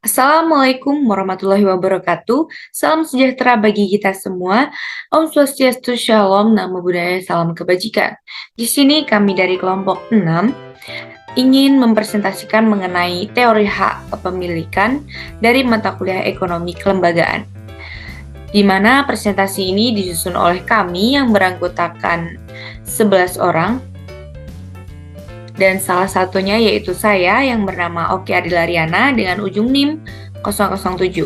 Assalamualaikum warahmatullahi wabarakatuh. Salam sejahtera bagi kita semua. Om Swastiastu, Shalom, Namo Buddhaya, Salam Kebajikan. Di sini kami dari kelompok 6 ingin mempresentasikan mengenai teori hak kepemilikan dari mata kuliah ekonomi kelembagaan. Di mana presentasi ini disusun oleh kami yang beranggotakan 11 orang, dan salah satunya yaitu saya yang bernama Oki Adilariana dengan ujung NIM 007.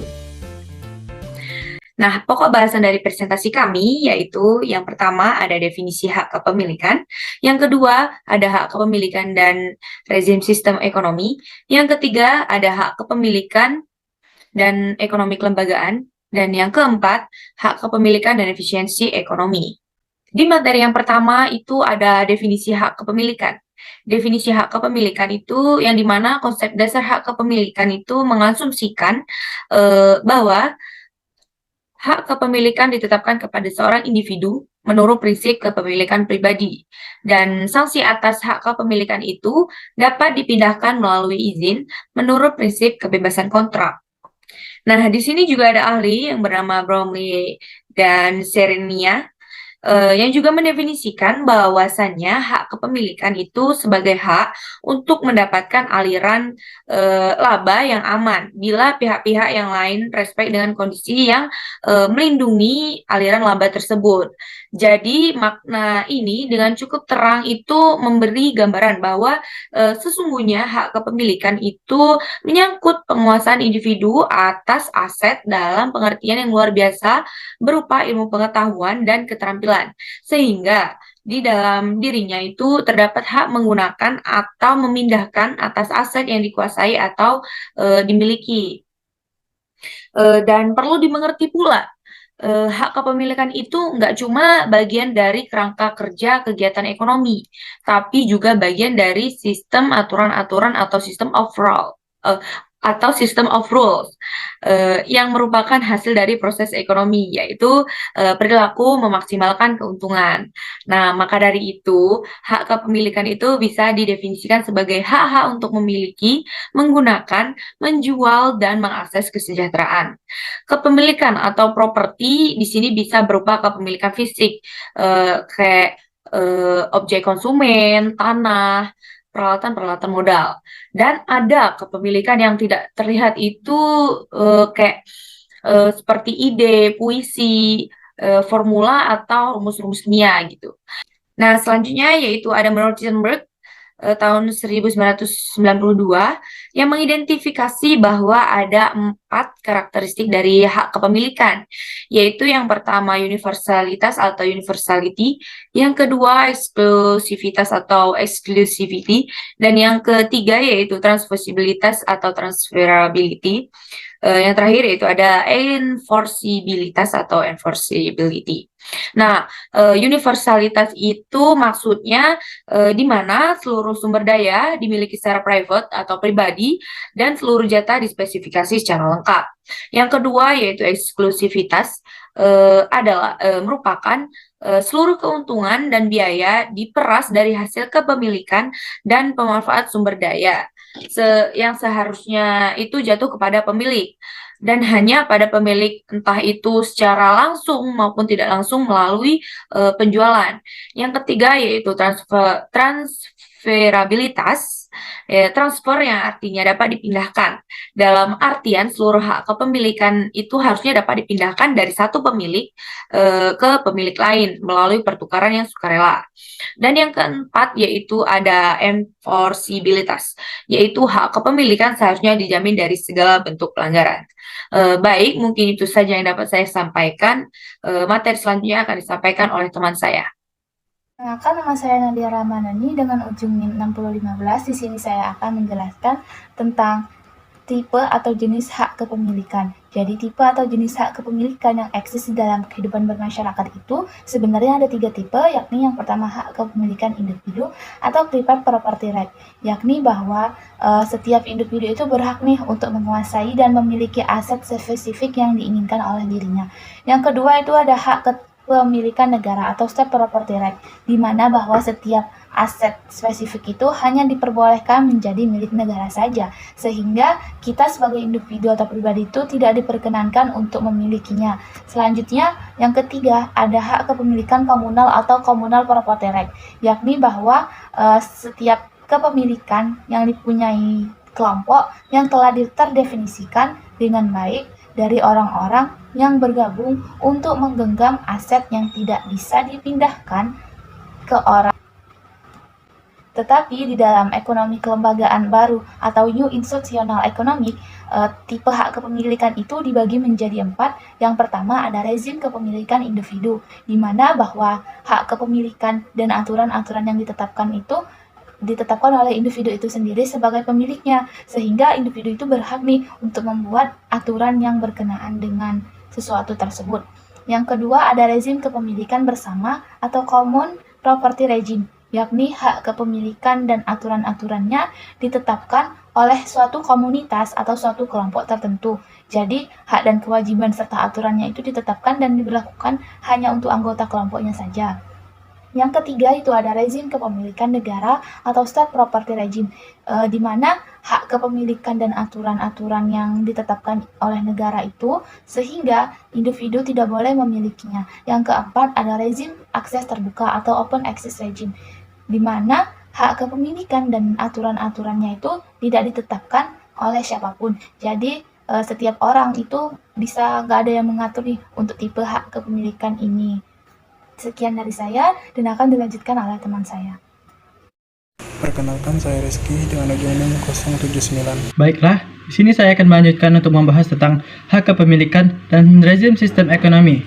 Nah, pokok bahasan dari presentasi kami yaitu yang pertama ada definisi hak kepemilikan, yang kedua ada hak kepemilikan dan rezim sistem ekonomi, yang ketiga ada hak kepemilikan dan ekonomi kelembagaan, dan yang keempat hak kepemilikan dan efisiensi ekonomi. Di materi yang pertama itu ada definisi hak kepemilikan. Definisi hak kepemilikan itu yang dimana konsep dasar hak kepemilikan itu mengasumsikan bahwa hak kepemilikan ditetapkan kepada seorang individu menurut prinsip kepemilikan pribadi, dan sanksi atas hak kepemilikan itu dapat dipindahkan melalui izin menurut prinsip kebebasan kontrak. Nah, di sini juga ada ahli yang bernama Bromley dan Serenia yang juga mendefinisikan bahwasannya hak kepemilikan itu sebagai hak untuk mendapatkan aliran laba yang aman bila pihak-pihak yang lain respect dengan kondisi yang melindungi aliran laba tersebut. Jadi makna ini dengan cukup terang itu memberi gambaran bahwa sesungguhnya hak kepemilikan itu menyangkut penguasaan individu atas aset dalam pengertian yang luar biasa berupa ilmu pengetahuan dan keterampilan, sehingga di dalam dirinya itu terdapat hak menggunakan atau memindahkan atas aset yang dikuasai atau dimiliki. Dan perlu dimengerti pula, hak kepemilikan itu nggak cuma bagian dari kerangka kerja kegiatan ekonomi, tapi juga bagian dari sistem aturan-aturan atau sistem of rules yang merupakan hasil dari proses ekonomi, yaitu perilaku memaksimalkan keuntungan. Nah, maka dari itu, hak kepemilikan itu bisa didefinisikan sebagai hak-hak untuk memiliki, menggunakan, menjual, dan mengakses kesejahteraan. Kepemilikan atau properti di sini bisa berupa kepemilikan fisik, kayak objek konsumen, tanah, peralatan-peralatan modal. Dan ada kepemilikan yang tidak terlihat itu kayak seperti ide, puisi, formula, atau rumus-rumus kimia gitu. Nah, selanjutnya yaitu ada menurut Rosenberg tahun 1992 yang mengidentifikasi bahwa ada 4 karakteristik dari hak kepemilikan, yaitu yang pertama universalitas atau universality, yang kedua eksklusivitas atau exclusivity, dan yang ketiga yaitu transferabilitas atau transferability. Yang terakhir yaitu ada enforceabilitas atau enforceability. Nah, universalitas itu maksudnya di mana seluruh sumber daya dimiliki secara private atau pribadi dan seluruh jatah dispesifikasi secara lengkap. Yang kedua yaitu eksklusivitas adalah merupakan seluruh keuntungan dan biaya diperas dari hasil kepemilikan dan pemanfaat sumber daya yang seharusnya itu jatuh kepada pemilik dan hanya pada pemilik, entah itu secara langsung maupun tidak langsung melalui penjualan. Yang ketiga yaitu transferabilitas, transfer yang artinya dapat dipindahkan. Dalam artian seluruh hak kepemilikan itu harusnya dapat dipindahkan dari satu pemilik ke pemilik lain melalui pertukaran yang sukarela. Dan yang keempat yaitu ada enforceabilitas, yaitu hak kepemilikan seharusnya dijamin dari segala bentuk pelanggaran. Baik, mungkin itu saja yang dapat saya sampaikan. Materi selanjutnya akan disampaikan oleh teman saya. Perkenalkan, nama saya Nadia Ramanani dengan ujung NIM 6015. Di sini saya akan menjelaskan tentang tipe atau jenis hak kepemilikan. Jadi tipe atau jenis hak kepemilikan yang eksis di dalam kehidupan bermasyarakat itu sebenarnya ada 3 tipe, yakni yang pertama hak kepemilikan individu atau private property right, yakni bahwa setiap individu itu berhak nih untuk menguasai dan memiliki aset spesifik yang diinginkan oleh dirinya. Yang kedua itu ada hak kepemilikan negara atau state property right, di mana bahwa setiap aset spesifik itu hanya diperbolehkan menjadi milik negara saja, sehingga kita sebagai individu atau pribadi itu tidak diperkenankan untuk memilikinya. Selanjutnya, yang ketiga, ada hak kepemilikan komunal atau communal property right, yakni bahwa setiap kepemilikan yang dipunyai kelompok yang telah terdefinisikan dengan baik dari orang-orang yang bergabung untuk menggenggam aset yang tidak bisa dipindahkan ke orang. Tetapi di dalam ekonomi kelembagaan baru atau New Institutional Economy, tipe hak kepemilikan itu dibagi menjadi 4. Yang pertama ada rezim kepemilikan individu, di mana bahwa hak kepemilikan dan aturan-aturan yang ditetapkan oleh individu itu sendiri sebagai pemiliknya, sehingga individu itu berhak nih untuk membuat aturan yang berkenaan dengan sesuatu tersebut. Yang kedua ada rezim kepemilikan bersama atau common property regime, yakni hak kepemilikan dan aturan-aturannya ditetapkan oleh suatu komunitas atau suatu kelompok tertentu. Jadi, hak dan kewajiban serta aturannya itu ditetapkan dan diberlakukan hanya untuk anggota kelompoknya saja. Yang ketiga itu ada rezim kepemilikan negara atau state property regime, di mana hak kepemilikan dan aturan-aturan yang ditetapkan oleh negara itu sehingga individu tidak boleh memilikinya. Yang keempat ada rezim akses terbuka atau open access regime, di mana hak kepemilikan dan aturan-aturannya itu tidak ditetapkan oleh siapapun. Jadi setiap orang itu bisa nggak ada yang mengatur nih untuk tipe hak kepemilikan ini. Sekian dari saya dan akan dilanjutkan oleh teman saya. Perkenalkan, saya Rizky dengan ujung NIM 079. Baiklah, di sini saya akan melanjutkan untuk membahas tentang hak kepemilikan dan rezim sistem ekonomi.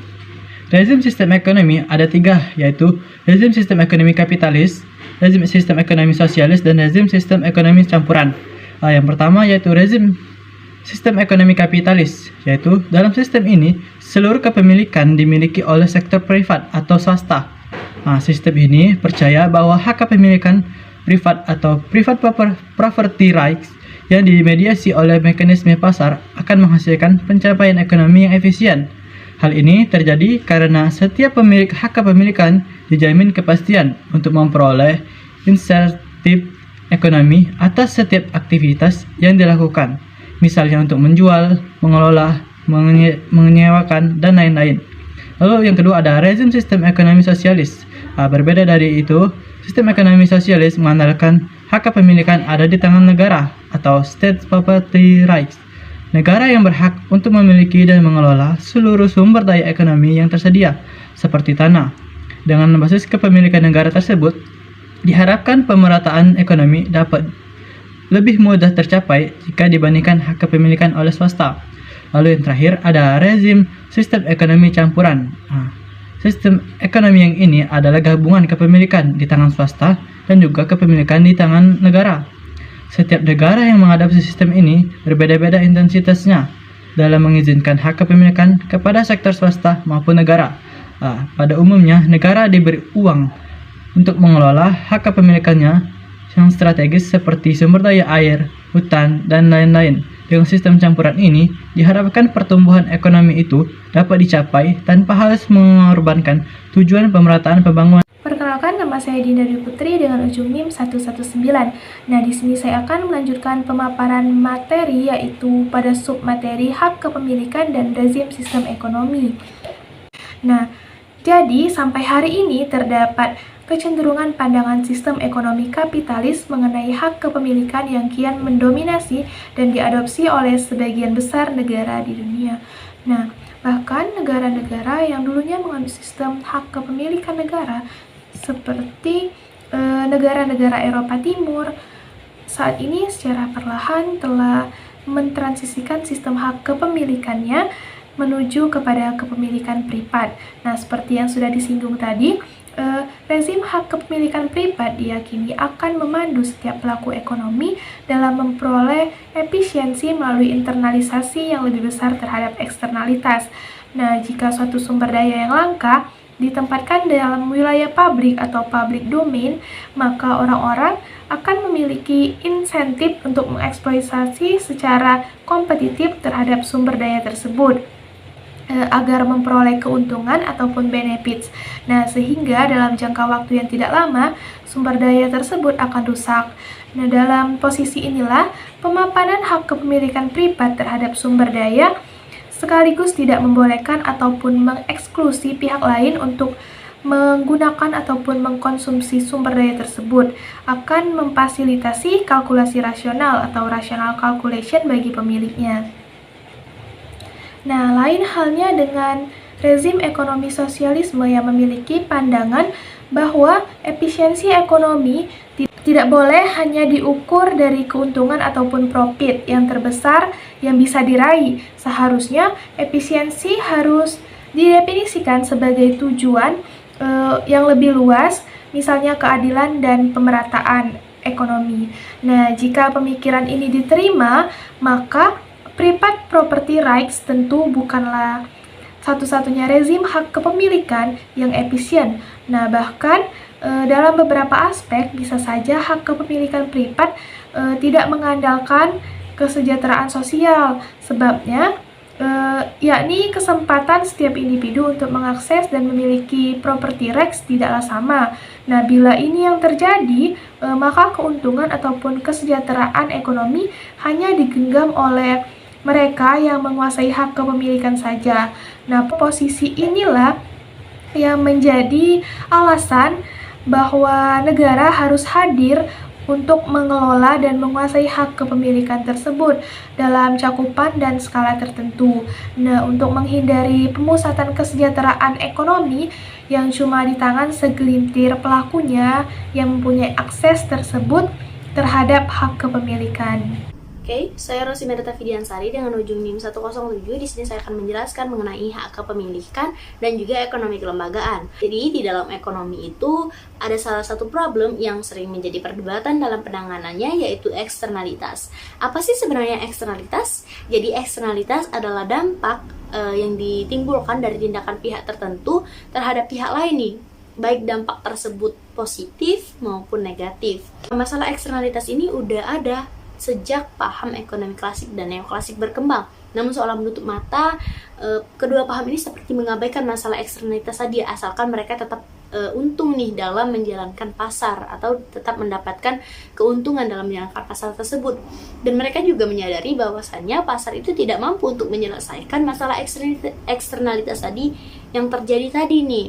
Rezim sistem ekonomi ada 3, yaitu rezim sistem ekonomi kapitalis, rezim sistem ekonomi sosialis, dan rezim sistem ekonomi campuran. Yang pertama yaitu rezim sistem ekonomi kapitalis, yaitu dalam sistem ini seluruh kepemilikan dimiliki oleh sektor privat atau swasta. Sistem ini percaya bahwa hak kepemilikan privat atau private property rights yang dimediasi oleh mekanisme pasar akan menghasilkan pencapaian ekonomi yang efisien. Hal ini terjadi karena setiap pemilik hak kepemilikan dijamin kepastian untuk memperoleh insentif ekonomi atas setiap aktivitas yang dilakukan, misalnya untuk menjual, mengelola, menyewakan, dan lain-lain. Lalu yang kedua ada rezim sistem ekonomi sosialis. Berbeda dari itu, sistem ekonomi sosialis mengandalkan hak kepemilikan ada di tangan negara atau state property rights. Negara yang berhak untuk memiliki dan mengelola seluruh sumber daya ekonomi yang tersedia, seperti tanah. Dengan basis kepemilikan negara tersebut, diharapkan pemerataan ekonomi dapat lebih mudah tercapai jika dibandingkan hak kepemilikan oleh swasta. Lalu yang terakhir ada rezim sistem ekonomi campuran. Sistem ekonomi yang ini adalah gabungan kepemilikan di tangan swasta dan juga kepemilikan di tangan negara. Setiap negara yang mengadopsi sistem ini berbeda-beda intensitasnya dalam mengizinkan hak kepemilikan kepada sektor swasta maupun negara. Pada umumnya, negara diberi uang untuk mengelola hak kepemilikannya yang strategis seperti sumber daya air, hutan, dan lain-lain. Dengan sistem campuran ini, diharapkan pertumbuhan ekonomi itu dapat dicapai tanpa harus mengorbankan tujuan pemerataan pembangunan. Perkenalkan, nama saya Dinda Dwi Putri dengan ujung NIM 119. Nah, di sini saya akan melanjutkan pemaparan materi, yaitu pada submateri hak kepemilikan dan rezim sistem ekonomi. Nah, jadi sampai hari ini terdapat kecenderungan pandangan sistem ekonomi kapitalis mengenai hak kepemilikan yang kian mendominasi dan diadopsi oleh sebagian besar negara di dunia. Nah, bahkan negara-negara yang dulunya menganut sistem hak kepemilikan negara seperti negara-negara Eropa Timur saat ini secara perlahan telah mentransisikan sistem hak kepemilikannya menuju kepada kepemilikan privat. Nah, seperti yang sudah disinggung tadi, rezim hak kepemilikan privat diyakini akan memandu setiap pelaku ekonomi dalam memperoleh efisiensi melalui internalisasi yang lebih besar terhadap eksternalitas. Nah, jika suatu sumber daya yang langka ditempatkan dalam wilayah publik atau public domain, maka orang-orang akan memiliki insentif untuk mengeksploitasi secara kompetitif terhadap sumber daya tersebut. agar memperoleh keuntungan ataupun benefits. Nah, sehingga dalam jangka waktu yang tidak lama, sumber daya tersebut akan rusak. Nah, dalam posisi inilah, pemapanan hak kepemilikan privat terhadap sumber daya sekaligus tidak membolehkan ataupun mengeksklusi pihak lain untuk menggunakan ataupun mengkonsumsi sumber daya tersebut, akan memfasilitasi kalkulasi rasional atau rational calculation bagi pemiliknya. Nah, lain halnya dengan rezim ekonomi sosialisme yang memiliki pandangan bahwa efisiensi ekonomi tidak boleh hanya diukur dari keuntungan ataupun profit yang terbesar yang bisa diraih. Seharusnya efisiensi harus didefinisikan sebagai tujuan yang lebih luas, misalnya keadilan dan pemerataan ekonomi. Nah, jika pemikiran ini diterima, maka private property rights tentu bukanlah satu-satunya rezim hak kepemilikan yang efisien. Nah, bahkan dalam beberapa aspek bisa saja hak kepemilikan privat tidak mengandalkan kesejahteraan sosial. Sebabnya yakni kesempatan setiap individu untuk mengakses dan memiliki property rights tidaklah sama. Nah, bila ini yang terjadi, maka keuntungan ataupun kesejahteraan ekonomi hanya digenggam oleh mereka yang menguasai hak kepemilikan saja. Nah, posisi inilah yang menjadi alasan bahwa negara harus hadir untuk mengelola dan menguasai hak kepemilikan tersebut dalam cakupan dan skala tertentu. Nah, untuk menghindari pemusatan kesejahteraan ekonomi yang cuma di tangan segelintir pelakunya yang mempunyai akses tersebut terhadap hak kepemilikan. Oke, saya Rosimedata Fidiansari dengan ujung NIM 107. Di sini saya akan menjelaskan mengenai hak kepemilikan dan juga ekonomi kelembagaan. Jadi, di dalam ekonomi itu ada salah satu problem yang sering menjadi perdebatan dalam penanganannya, yaitu eksternalitas. Apa sih sebenarnya eksternalitas? Jadi, eksternalitas adalah dampak yang ditimbulkan dari tindakan pihak tertentu terhadap pihak lain nih, baik dampak tersebut positif maupun negatif. Masalah eksternalitas ini udah ada sejak paham ekonomi klasik dan neoklasik berkembang. Namun seolah menutup mata, kedua paham ini seperti mengabaikan masalah eksternalitas tadi, asalkan mereka tetap untung nih dalam menjalankan pasar atau tetap mendapatkan keuntungan dalam menjalankan pasar tersebut. Dan mereka juga menyadari bahwasannya pasar itu tidak mampu untuk menyelesaikan masalah eksternalitas tadi yang terjadi tadi nih.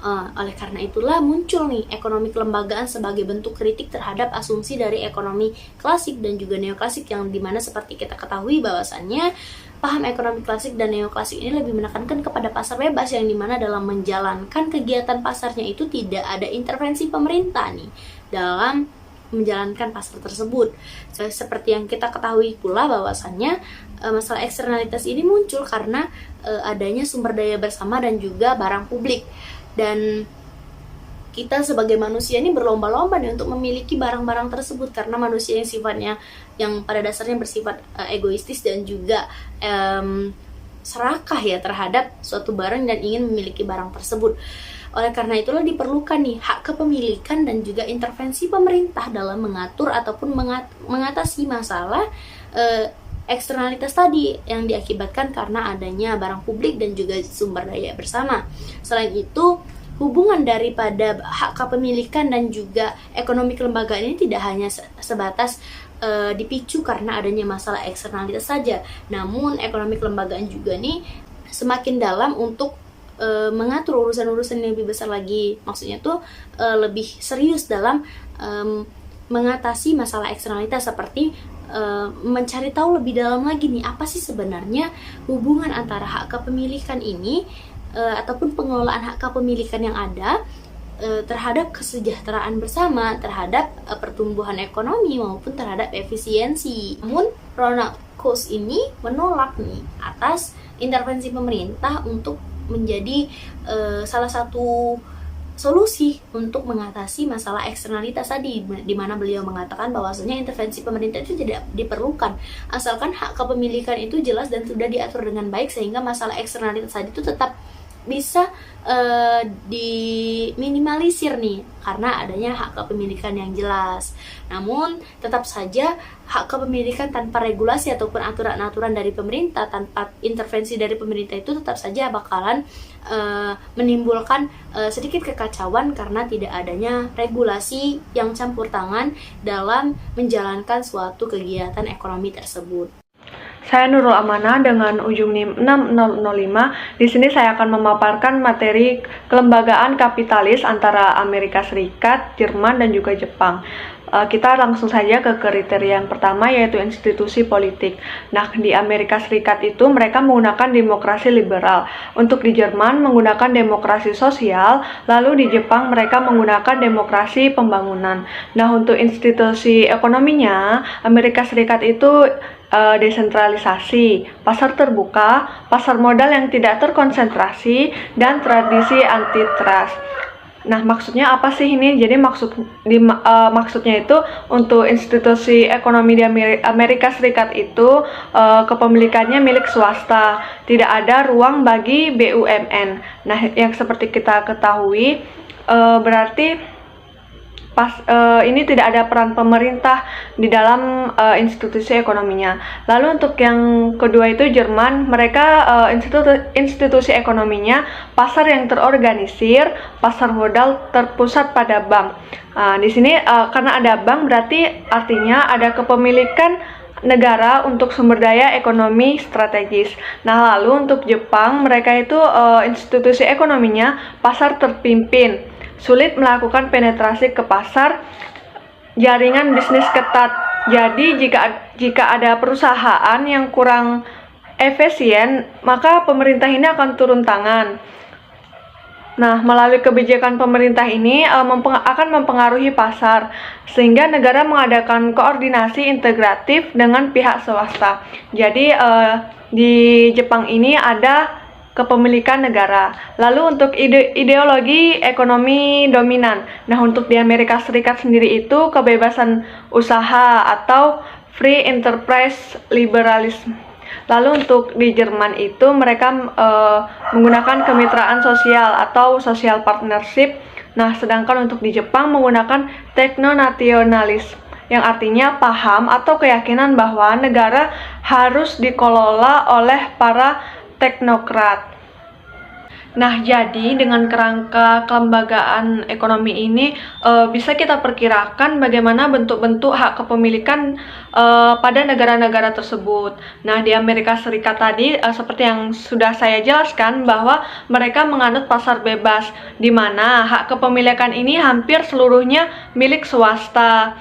Oleh karena itulah muncul nih ekonomi kelembagaan sebagai bentuk kritik terhadap asumsi dari ekonomi klasik dan juga neoklasik, yang dimana seperti kita ketahui bahwasannya paham ekonomi klasik dan neoklasik ini lebih menekankan kepada pasar bebas, yang dimana dalam menjalankan kegiatan pasarnya itu tidak ada intervensi pemerintah nih dalam menjalankan pasar tersebut. Seperti yang kita ketahui pula bahwasannya masalah eksternalitas ini muncul karena adanya sumber daya bersama dan juga barang publik. Dan kita sebagai manusia ini berlomba-lomba nih untuk memiliki barang-barang tersebut, karena manusia yang sifatnya yang pada dasarnya bersifat egoistis dan juga serakah ya terhadap suatu barang dan ingin memiliki barang tersebut. Oleh karena itulah diperlukan nih hak kepemilikan dan juga intervensi pemerintah dalam mengatur ataupun mengatasi masalah eksternalitas tadi yang diakibatkan karena adanya barang publik dan juga sumber daya bersama. Selain itu, hubungan daripada hak kepemilikan dan juga ekonomi kelembagaan ini tidak hanya sebatas dipicu karena adanya masalah eksternalitas saja. Namun ekonomi kelembagaan juga nih semakin dalam untuk mengatur urusan-urusan yang lebih besar lagi. Maksudnya tuh lebih serius dalam mengatasi masalah eksternalitas, seperti mencari tahu lebih dalam lagi nih apa sih sebenarnya hubungan antara hak kepemilikan ini ataupun pengelolaan hak kepemilikan yang ada terhadap kesejahteraan bersama, terhadap pertumbuhan ekonomi maupun terhadap efisiensi. Namun Ronald Coase ini menolak nih atas intervensi pemerintah untuk menjadi salah satu solusi untuk mengatasi masalah eksternalitas tadi, di mana beliau mengatakan bahwasanya intervensi pemerintah itu tidak diperlukan asalkan hak kepemilikan itu jelas dan sudah diatur dengan baik, sehingga masalah eksternalitas tadi itu tetap bisa diminimalisir nih karena adanya hak kepemilikan yang jelas. Namun tetap saja hak kepemilikan tanpa regulasi ataupun aturan-aturan dari pemerintah, tanpa intervensi dari pemerintah itu tetap saja bakalan menimbulkan sedikit kekacauan karena tidak adanya regulasi yang campur tangan dalam menjalankan suatu kegiatan ekonomi tersebut. Saya Nurul Amanah dengan ujung NIM 6005. Di sini saya akan memaparkan materi kelembagaan kapitalis antara Amerika Serikat, Jerman, dan juga Jepang. Kita langsung saja ke kriteria yang pertama, yaitu institusi politik. Nah, di Amerika Serikat itu mereka menggunakan demokrasi liberal. Untuk di Jerman menggunakan demokrasi sosial, lalu di Jepang mereka menggunakan demokrasi pembangunan. Nah, untuk institusi ekonominya, Amerika Serikat itu desentralisasi, pasar terbuka, pasar modal yang tidak terkonsentrasi, dan tradisi antitrust. Nah, maksudnya apa sih ini? Jadi maksudnya itu untuk institusi ekonomi di Amerika Serikat itu kepemilikannya milik swasta, tidak ada ruang bagi BUMN. Nah, yang seperti kita ketahui berarti ini tidak ada peran pemerintah di dalam institusi ekonominya. Lalu untuk yang kedua itu Jerman, mereka institusi ekonominya pasar yang terorganisir, pasar modal terpusat pada bank. Di sini karena ada bank berarti artinya ada kepemilikan negara untuk sumber daya ekonomi strategis. Nah, lalu untuk Jepang, mereka itu institusi ekonominya pasar terpimpin, sulit melakukan penetrasi ke pasar, jaringan bisnis ketat. Jadi jika ada perusahaan yang kurang efisien, maka pemerintah ini akan turun tangan. Nah, melalui kebijakan pemerintah ini akan mempengaruhi pasar, sehingga negara mengadakan koordinasi integratif dengan pihak swasta. Jadi di Jepang ini ada kepemilikan negara. Lalu untuk ideologi ekonomi dominan. Nah, untuk di Amerika Serikat sendiri itu kebebasan usaha atau free enterprise liberalism. Lalu untuk di Jerman itu mereka menggunakan kemitraan sosial atau social partnership. Nah, sedangkan untuk di Jepang menggunakan teknonationalisme, yang artinya paham atau keyakinan bahwa negara harus dikelola oleh para teknokrat. Nah, jadi dengan kerangka kelembagaan ekonomi ini bisa kita perkirakan bagaimana bentuk-bentuk hak kepemilikan pada negara-negara tersebut. Nah, di Amerika Serikat tadi seperti yang sudah saya jelaskan bahwa mereka menganut pasar bebas, di mana hak kepemilikan ini hampir seluruhnya milik swasta.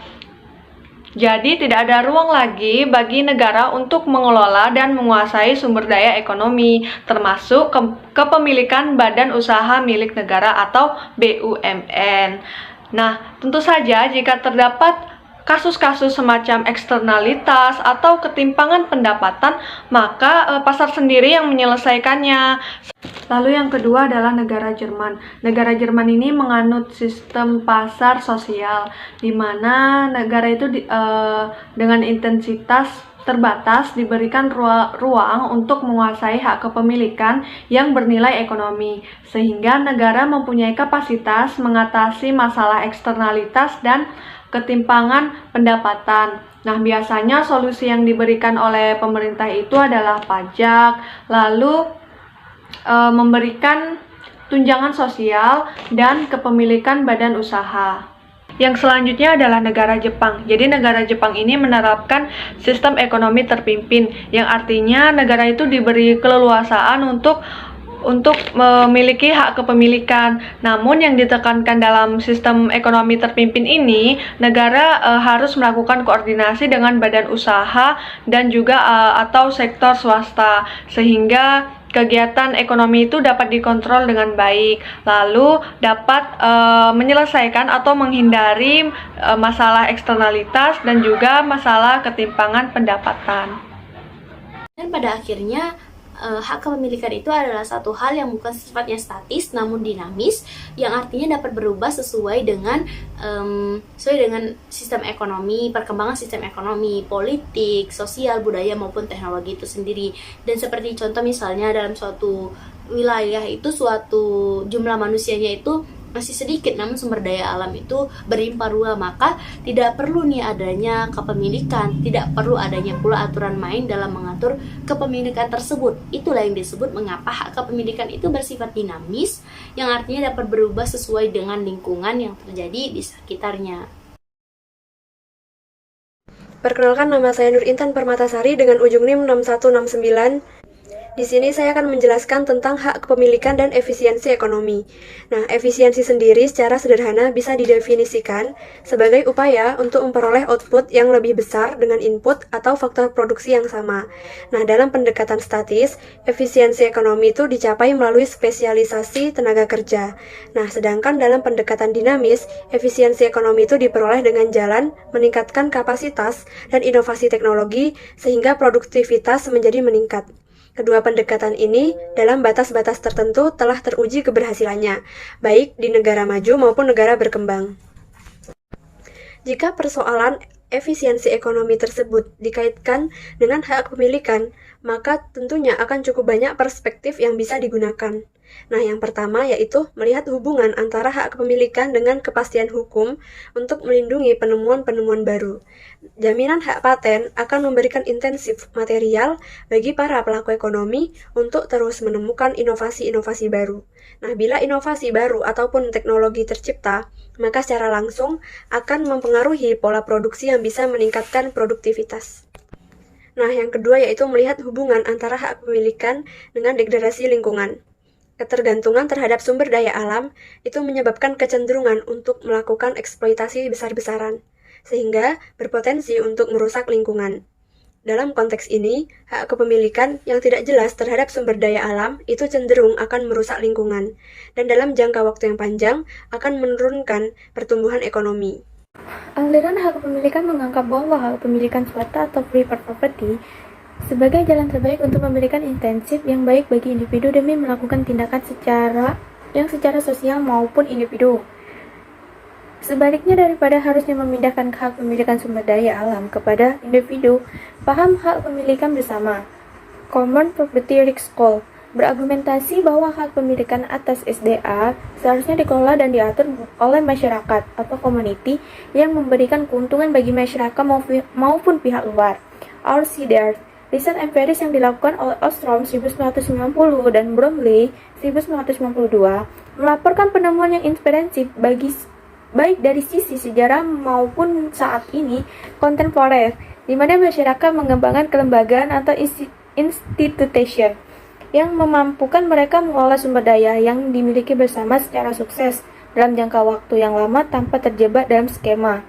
Jadi tidak ada ruang lagi bagi negara untuk mengelola dan menguasai sumber daya ekonomi, termasuk kepemilikan badan usaha milik negara atau BUMN. Nah, tentu saja jika terdapat kasus-kasus semacam eksternalitas atau ketimpangan pendapatan, maka pasar sendiri yang menyelesaikannya. Lalu yang kedua adalah negara Jerman. Negara Jerman ini menganut sistem pasar sosial, di mana negara itu dengan intensitas terbatas diberikan ruang untuk menguasai hak kepemilikan yang bernilai ekonomi, sehingga negara mempunyai kapasitas mengatasi masalah eksternalitas dan ketimpangan pendapatan. Nah, biasanya solusi yang diberikan oleh pemerintah itu adalah pajak, lalu memberikan tunjangan sosial dan kepemilikan badan usaha. Yang selanjutnya adalah negara Jepang. Jadi negara Jepang ini menerapkan sistem ekonomi terpimpin, yang artinya negara itu diberi keleluasaan untuk memiliki hak kepemilikan. Namun yang ditekankan dalam sistem ekonomi terpimpin ini, negara harus melakukan koordinasi dengan badan usaha dan juga atau sektor swasta, sehingga kegiatan ekonomi itu dapat dikontrol dengan baik, lalu dapat menyelesaikan atau menghindari masalah eksternalitas dan juga masalah ketimpangan pendapatan. Dan pada akhirnya hak kepemilikan itu adalah satu hal yang bukan sifatnya statis namun dinamis, yang artinya dapat berubah sesuai dengan sistem ekonomi, perkembangan sistem ekonomi, politik, sosial, budaya maupun teknologi itu sendiri. Dan seperti contoh misalnya dalam suatu wilayah itu suatu jumlah manusianya itu masih sedikit namun sumber daya alam itu berlimpah ruah, maka tidak perlu nih adanya kepemilikan, tidak perlu adanya pula aturan main dalam mengatur kepemilikan tersebut. Itulah yang disebut mengapa hak kepemilikan itu bersifat dinamis, yang artinya dapat berubah sesuai dengan lingkungan yang terjadi di sekitarnya. Perkenalkan, nama saya Nur Intan Permatasari dengan ujung NIM 6169. Di sini saya akan menjelaskan tentang hak kepemilikan dan efisiensi ekonomi. Nah, efisiensi sendiri secara sederhana bisa didefinisikan sebagai upaya untuk memperoleh output yang lebih besar dengan input atau faktor produksi yang sama. Nah, dalam pendekatan statis, efisiensi ekonomi itu dicapai melalui spesialisasi tenaga kerja. Nah, sedangkan dalam pendekatan dinamis, efisiensi ekonomi itu diperoleh dengan jalan meningkatkan kapasitas dan inovasi teknologi sehingga produktivitas menjadi meningkat. Kedua pendekatan ini dalam batas-batas tertentu telah teruji keberhasilannya, baik di negara maju maupun negara berkembang. Jika persoalan efisiensi ekonomi tersebut dikaitkan dengan hak kepemilikan, maka tentunya akan cukup banyak perspektif yang bisa digunakan. Nah, yang pertama yaitu melihat hubungan antara hak kepemilikan dengan kepastian hukum untuk melindungi penemuan-penemuan baru. Jaminan hak paten akan memberikan intensif material bagi para pelaku ekonomi untuk terus menemukan inovasi-inovasi baru. Nah, bila inovasi baru ataupun teknologi tercipta, maka secara langsung akan mempengaruhi pola produksi yang bisa meningkatkan produktivitas. Nah, yang kedua yaitu melihat hubungan antara hak kepemilikan dengan degradasi lingkungan. Ketergantungan terhadap sumber daya alam itu menyebabkan kecenderungan untuk melakukan eksploitasi besar-besaran, sehingga berpotensi untuk merusak lingkungan. Dalam konteks ini, hak kepemilikan yang tidak jelas terhadap sumber daya alam itu cenderung akan merusak lingkungan, dan dalam jangka waktu yang panjang akan menurunkan pertumbuhan ekonomi. Aliran hak kepemilikan menganggap bahwa hak kepemilikan semata atau free property sebagai jalan terbaik untuk memberikan insentif yang baik bagi individu demi melakukan tindakan secara sosial maupun individu. Sebaliknya, daripada harusnya memindahkan hak pemilikan sumber daya alam kepada individu, paham hak pemilikan bersama Common Property Rights School berargumentasi bahwa hak pemilikan atas SDA seharusnya dikelola dan diatur oleh masyarakat atau community yang memberikan keuntungan bagi masyarakat maupun pihak luar. RCDR, riset empiris yang dilakukan oleh Ostrom 1990 dan Bromley 1992 melaporkan penemuan yang inspiratif baik dari sisi sejarah maupun saat ini kontemporer, di mana masyarakat mengembangkan kelembagaan atau institution yang memampukan mereka mengelola sumber daya yang dimiliki bersama secara sukses dalam jangka waktu yang lama tanpa terjebak dalam skema.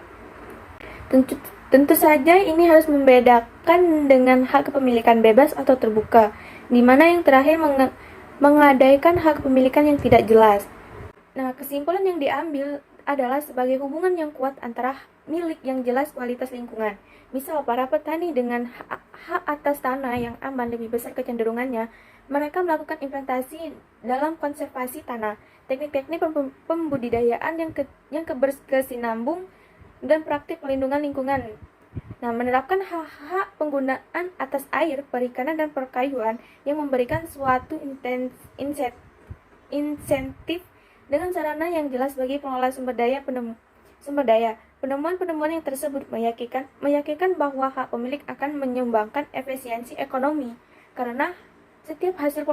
Tentu saja ini harus membedakan dengan hak kepemilikan bebas atau terbuka, di mana yang terakhir menggadaikan hak kepemilikan yang tidak jelas. Nah, kesimpulan yang diambil adalah sebagai hubungan yang kuat antara milik yang jelas kualitas lingkungan. Misal, para petani dengan hak atas tanah yang aman lebih besar kecenderungannya, mereka melakukan investasi dalam konservasi tanah, teknik-teknik pembudidayaan yang berkesinambung, dan praktik pelindungan lingkungan. Nah, menerapkan hak penggunaan atas air, perikanan, dan perkayuan yang memberikan suatu insentif dengan sarana yang jelas bagi pengelola sumber daya. Penemuan-penemuan yang tersebut meyakinkan bahwa hak pemilik akan menyumbangkan efisiensi ekonomi, karena setiap hasil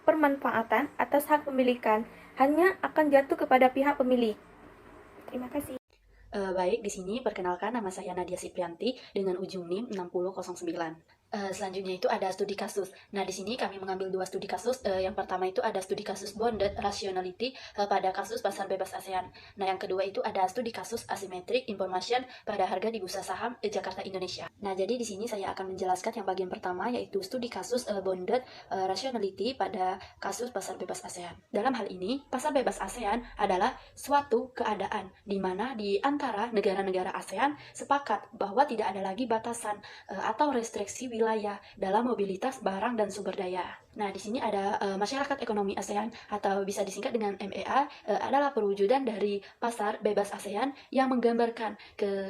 permanfaatan atas hak pemilikan hanya akan jatuh kepada pihak pemilik. Terima kasih. Baik, di sini perkenalkan, nama saya Nadia Siprianti dengan ujung NIM 6009. Selanjutnya itu ada studi kasus. Nah, di sini kami mengambil 2 studi kasus. Yang pertama itu ada studi kasus bonded rationality pada kasus pasar bebas ASEAN. Nah, yang kedua itu ada studi kasus asymmetric information pada harga di bursa saham Jakarta Indonesia. Nah, jadi di sini saya akan menjelaskan yang bagian pertama yaitu studi kasus bonded rationality pada kasus pasar bebas ASEAN. Dalam hal ini, pasar bebas ASEAN adalah suatu keadaan di mana di antara negara-negara ASEAN sepakat bahwa tidak ada lagi batasan atau restriksi wilayah dalam mobilitas barang dan sumber daya. Nah, di sini ada masyarakat ekonomi ASEAN atau bisa disingkat dengan MEA, adalah perwujudan dari pasar bebas ASEAN yang menggambarkan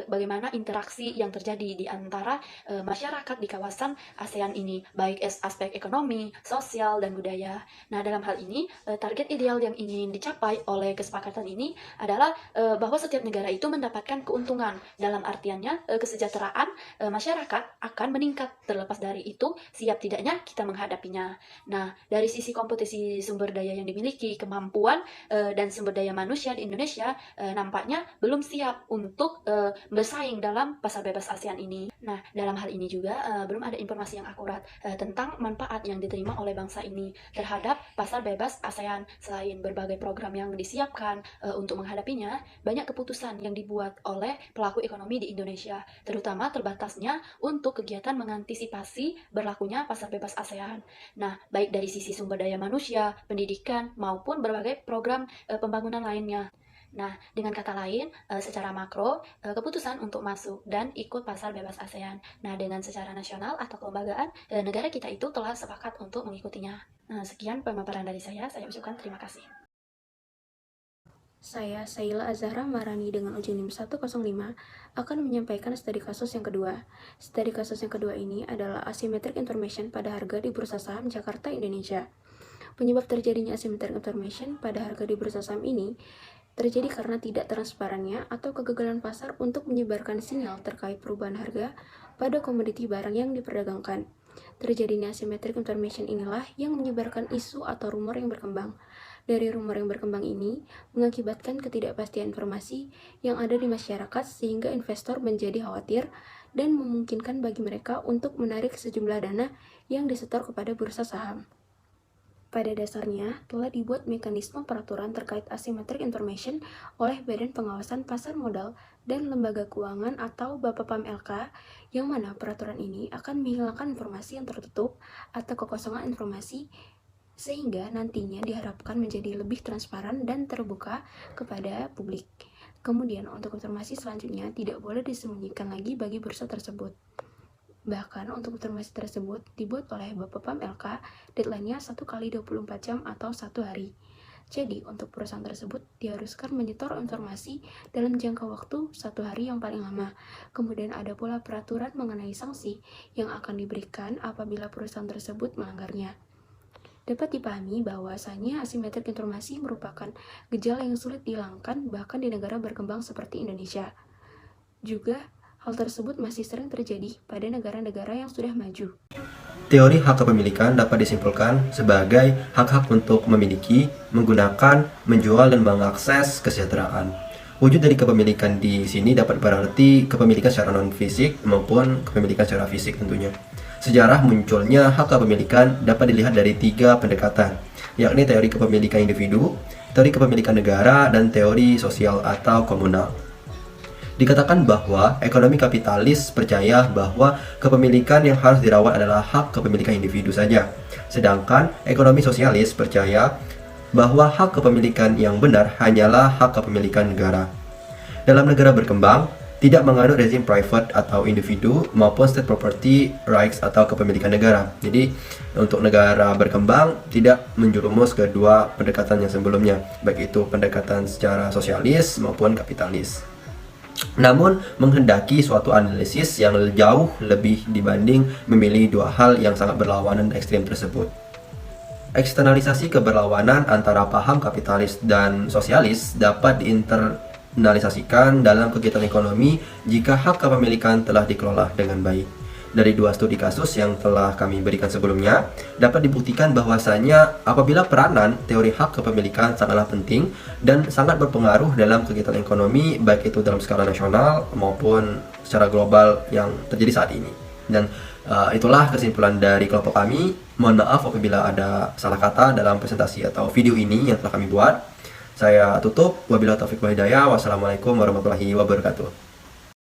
bagaimana interaksi yang terjadi di antara masyarakat di kawasan ASEAN ini, baik aspek ekonomi, sosial, dan budaya. Nah, dalam hal ini, target ideal yang ingin dicapai oleh kesepakatan ini adalah bahwa setiap negara itu mendapatkan keuntungan. Dalam artiannya, kesejahteraan masyarakat akan meningkat. Terlepas dari itu, siap tidaknya kita menghadapinya. Nah, dari sisi kompetisi sumber daya yang dimiliki, kemampuan dan sumber daya manusia di Indonesia nampaknya belum siap untuk bersaing dalam pasar bebas ASEAN ini. Nah, dalam hal ini juga belum ada informasi yang akurat tentang manfaat yang diterima oleh bangsa ini terhadap pasar bebas ASEAN. Selain berbagai program yang disiapkan untuk menghadapinya, banyak keputusan yang dibuat oleh pelaku ekonomi di Indonesia, terutama terbatasnya untuk kegiatan mengantisipasi berlakunya pasar bebas ASEAN. Nah, baik dari sisi sumber daya manusia, pendidikan, maupun berbagai program pembangunan lainnya. Nah, dengan kata lain, secara makro, keputusan untuk masuk dan ikut pasar bebas ASEAN. Nah, dengan secara nasional atau kelembagaan, negara kita itu telah sepakat untuk mengikutinya. Nah, sekian pemaparan dari saya ucapkan terima kasih. Saya, Saila Azahra Marani dengan uji NIM 105 akan menyampaikan studi kasus yang kedua. Studi kasus yang kedua ini adalah asymmetric information pada harga di Bursa Saham Jakarta, Indonesia. Penyebab terjadinya asymmetric information pada harga di Bursa Saham ini terjadi karena tidak transparannya atau kegagalan pasar untuk menyebarkan sinyal terkait perubahan harga pada komoditi barang yang diperdagangkan. Terjadinya asymmetric information inilah yang menyebarkan isu atau rumor yang berkembang. Dari rumor yang berkembang ini mengakibatkan ketidakpastian informasi yang ada di masyarakat sehingga investor menjadi khawatir dan memungkinkan bagi mereka untuk menarik sejumlah dana yang disetor kepada bursa saham. Pada dasarnya, telah dibuat mekanisme peraturan terkait asymmetric information oleh Badan Pengawasan Pasar Modal dan Lembaga Keuangan atau Bapepam LK, yang mana peraturan ini akan menghilangkan informasi yang tertutup atau kekosongan informasi sehingga nantinya diharapkan menjadi lebih transparan dan terbuka kepada publik. Kemudian untuk informasi selanjutnya tidak boleh disembunyikan lagi bagi bursa tersebut. Bahkan untuk informasi tersebut dibuat oleh Bapepam LK, deadline-nya 1 kali 24 jam atau 1 hari. Jadi untuk perusahaan tersebut diharuskan menyetor informasi dalam jangka waktu 1 hari yang paling lama. Kemudian ada pula peraturan mengenai sanksi yang akan diberikan apabila perusahaan tersebut melanggarnya. Dapat dipahami bahwasanya asimetrik informasi merupakan gejala yang sulit dihilangkan bahkan di negara berkembang seperti Indonesia. Juga, hal tersebut masih sering terjadi pada negara-negara yang sudah maju. Teori hak kepemilikan dapat disimpulkan sebagai hak-hak untuk memiliki, menggunakan, menjual, dan mengakses kesejahteraan. Wujud dari kepemilikan di sini dapat berarti kepemilikan secara non-fisik maupun kepemilikan secara fisik tentunya. Sejarah munculnya hak kepemilikan dapat dilihat dari 3 pendekatan, yakni teori kepemilikan individu, teori kepemilikan negara, dan teori sosial atau komunal. Dikatakan bahwa ekonomi kapitalis percaya bahwa kepemilikan yang harus dirawat adalah hak kepemilikan individu saja, sedangkan ekonomi sosialis percaya bahwa hak kepemilikan yang benar hanyalah hak kepemilikan negara. Dalam negara berkembang, tidak menganut rezim private atau individu maupun state property rights atau kepemilikan negara. Jadi untuk negara berkembang tidak menjerumus kedua pendekatan yang sebelumnya, baik itu pendekatan secara sosialis maupun kapitalis. Namun menghendaki suatu analisis yang jauh lebih dibanding memilih 2 hal yang sangat berlawanan ekstrim tersebut. Eksternalisasi keberlawanan antara paham kapitalis dan sosialis dapat diinternalisasikan dalam kegiatan ekonomi jika hak kepemilikan telah dikelola dengan baik. Dari 2 studi kasus yang telah kami berikan sebelumnya, dapat dibuktikan bahwasanya apabila peranan teori hak kepemilikan sangatlah penting dan sangat berpengaruh dalam kegiatan ekonomi, baik itu dalam skala nasional maupun secara global yang terjadi saat ini. Dan itulah kesimpulan dari kelompok kami. Mohon maaf apabila ada salah kata dalam presentasi atau video ini yang telah kami buat. Saya tutup. Wabillahi taufiq wal hidayah. Wassalamualaikum warahmatullahi wabarakatuh.